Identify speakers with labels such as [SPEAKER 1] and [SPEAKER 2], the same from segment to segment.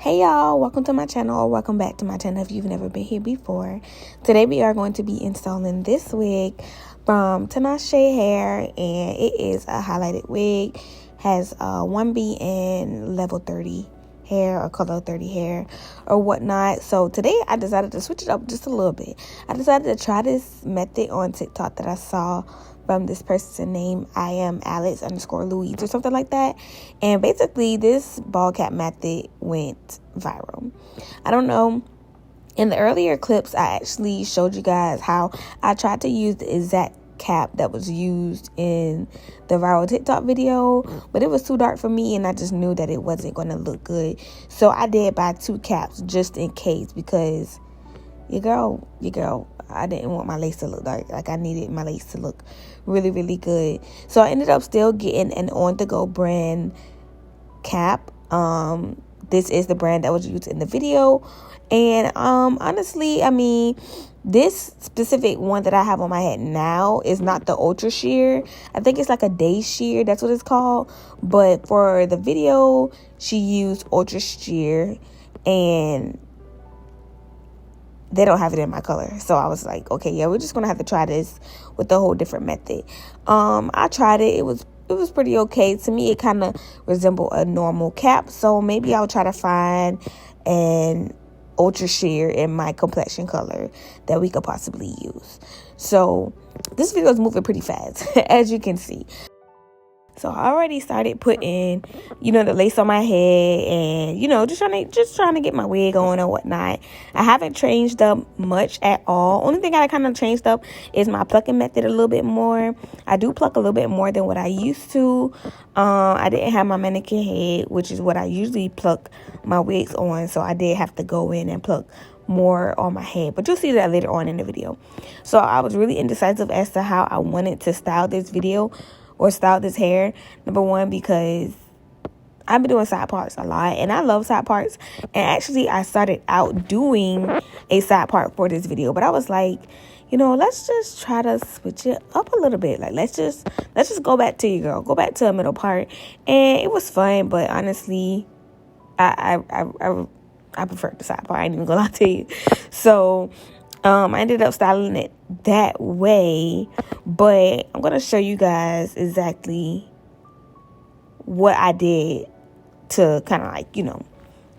[SPEAKER 1] Hey y'all, welcome to my channel, or welcome back to my channel if you've never been here before. Today we are going to be installing this wig from Tinashe Hair, and it is a highlighted wig. Has 1B and level 30 hair, or color 30 hair, or whatnot. So today I decided to switch it up just a little bit. I decided to try this method on TikTok that I saw from this person named I am Alex_Louise or something like that. And basically this ball cap method went viral. I don't know. In the earlier clips, I actually showed you guys how I tried to use the exact cap that was used in the viral TikTok video, but it was too dark for me and I just knew that it wasn't going to look good. So I did buy 2 caps just in case, because your girl, I didn't want my lace to look dark. Like, I needed my lace to look really, really good. So I ended up still getting an on-the-go brand cap. This is the brand that was used in the video. And honestly, I mean, this specific one that I have on my head now is not the ultra sheer. I think it's like a day sheer. That's what it's called. But for the video, she used ultra sheer, and they don't have it in my color. So I was like, okay, yeah, we're just gonna have to try this with a whole different method. I tried it. It was pretty okay. To me, it kind of resembled a normal cap. So maybe I'll try to find an ultra sheer in my complexion color that we could possibly use. So this video is moving pretty fast, as you can see. So I already started putting, the lace on my head, and, just trying to get my wig on and whatnot. I haven't changed up much at all. Only thing I kind of changed up is my plucking method a little bit more. I do pluck a little bit more than what I used to. I didn't have my mannequin head, which is what I usually pluck my wigs on. So I did have to go in and pluck more on my head, but you'll see that later on in the video. So I was really indecisive as to how I wanted to style this video or style this hair. Number one, because I've been doing side parts a lot, and I love side parts. And actually, I started out doing a side part for this video, but I was like, let's just try to switch it up a little bit. Like, let's just go back to go back to a middle part. And it was fun, but honestly, I prefer the side part. I ain't even gonna lie to you. So I ended up styling it that way, but I'm going to show you guys exactly what I did to kind of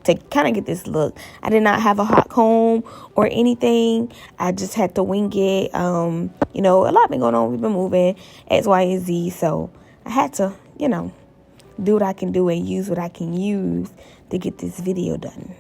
[SPEAKER 1] to kind of get this look. I did not have a hot comb or anything. I just had to wing it. A lot been going on. We've been moving X, Y, and Z. So I had to, do what I can do and use what I can use to get this video done.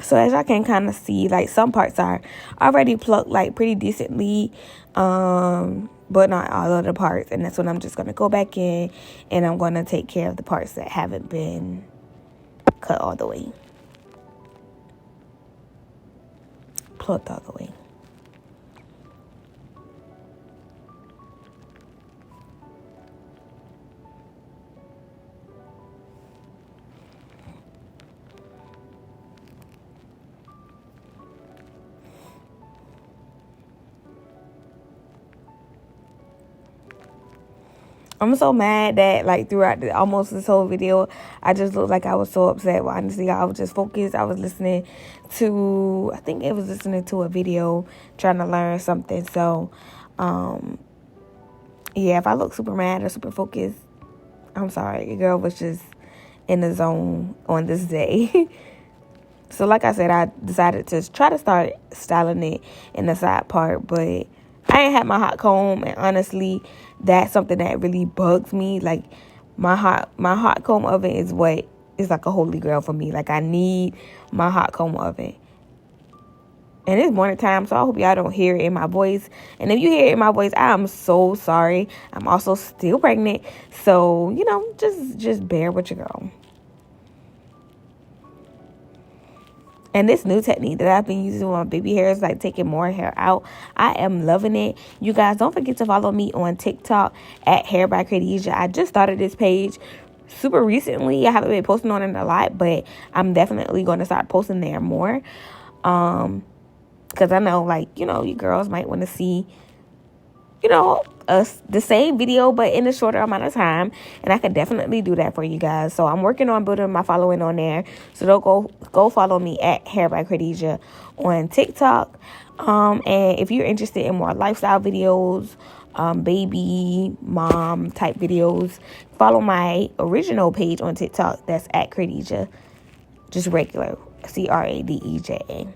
[SPEAKER 1] So as y'all can kind of see, like, some parts are already plucked like pretty decently, but not all of the parts. And that's when I'm just going to go back in and I'm going to take care of the parts that haven't been cut all the way, plucked all the way. I'm so mad that, like, throughout almost this whole video, I just looked like I was so upset. Well, honestly, I was just focused. I was listening to a video, trying to learn something. So, yeah, if I look super mad or super focused, I'm sorry. Your girl was just in the zone on this day. So, like I said, I decided to try to start styling it in the side part, but I ain't had my hot comb, and honestly, that's something that really bugs me. Like, my hot comb oven is what is like a holy grail for me. Like, I need my hot comb oven. And it's morning time, so I hope y'all don't hear it in my voice. And if you hear it in my voice, I am so sorry. I'm also still pregnant, so just bear with your girl. And this new technique that I've been using with my baby hair is like taking more hair out. I am loving it. You guys, don't forget to follow me on TikTok at Hair by Cra'Deja. I just started this page super recently. I haven't been posting on it a lot, but I'm definitely going to start posting there more. Because I know, like, you know, you girls might want to see, you know, the same video but in a shorter amount of time, and I can definitely do that for you guys. So I'm working on building my following on there, so don't go follow me at Hair by Cra'Deja on TikTok. And if you're interested in more lifestyle videos, baby mom type videos, follow my original page on TikTok. That's at Cra'Deja, just regular Cradeja.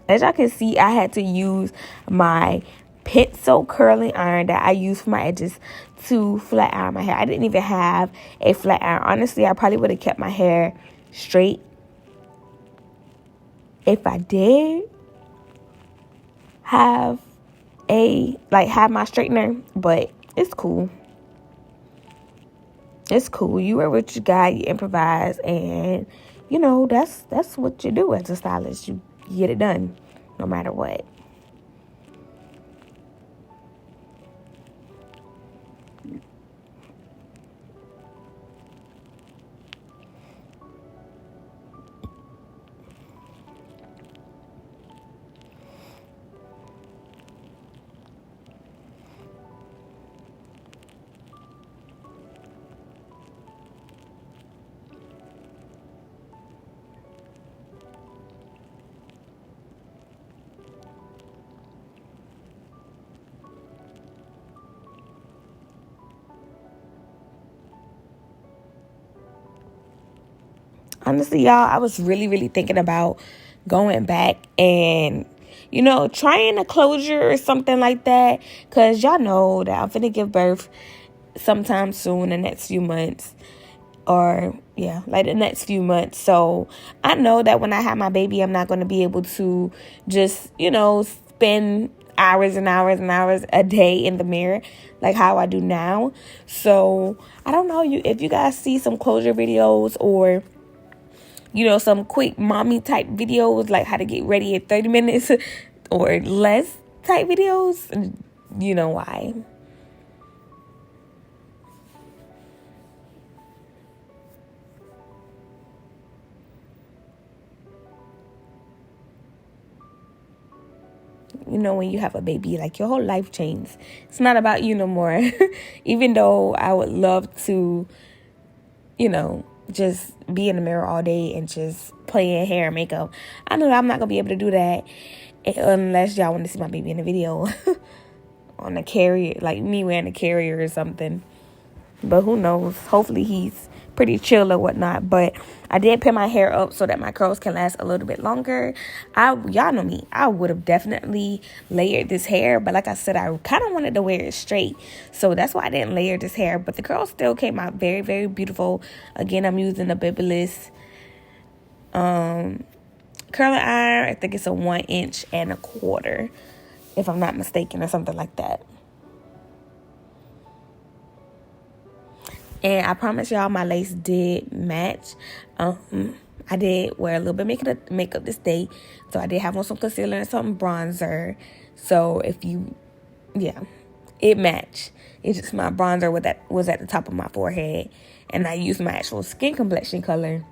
[SPEAKER 1] As y'all can see, I had to use my pencil curling iron that I use for my edges to flat iron my hair. I didn't even have a flat iron. Honestly, I probably would have kept my hair straight if I did have have my straightener, but it's cool. It's cool. You work with your guy, you improvise, and you know that's what you do as a stylist. You get it done no matter what. Honestly, y'all, I was really thinking about going back and, you know, trying a closure or something like that. Because y'all know that I'm finna give birth sometime soon, the next few months. Or, yeah, like the next few months. So I know that when I have my baby, I'm not going to be able to just, you know, spend hours and hours and hours a day in the mirror like how I do now. So I don't know if you guys see some closure videos or, you know, some quick mommy type videos, like how to get ready in 30 minutes or less type videos, you know why. You know, when you have a baby, like your whole life changes. It's not about you no more. Even though I would love to, you know, just be in the mirror all day and just playing hair and makeup. I know that I'm not going to be able to do that unless y'all want to see my baby in the video on a carrier, like me wearing a carrier or something. But who knows? Hopefully he's pretty chill or whatnot. But I did pin my hair up so that my curls can last a little bit longer. Y'all know me. I would have definitely layered this hair. But like I said, I kind of wanted to wear it straight. So that's why I didn't layer this hair. But the curls still came out very beautiful. Again, I'm using a Babyliss curling iron. I think it's a 1 1/4 inch, if I'm not mistaken, or something like that. And I promise y'all my lace did match. I did wear a little bit of makeup this day. So I did have on some concealer and some bronzer. So it matched. It's just my bronzer was at the top of my forehead. And I used my actual skin complexion color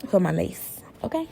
[SPEAKER 1] for my lace. Okay?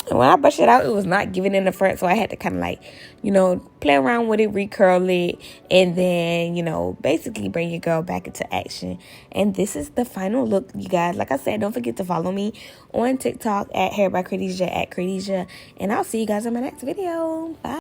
[SPEAKER 1] And when I brushed it out, it was not giving in the front. So I had to kind of like, you know, play around with it, recurl it, and then, you know, basically bring your girl back into action. And this is the final look, you guys. Like I said, don't forget to follow me on TikTok at Hair by Cra'Deja, at Cra'Deja. And I'll see you guys in my next video. Bye.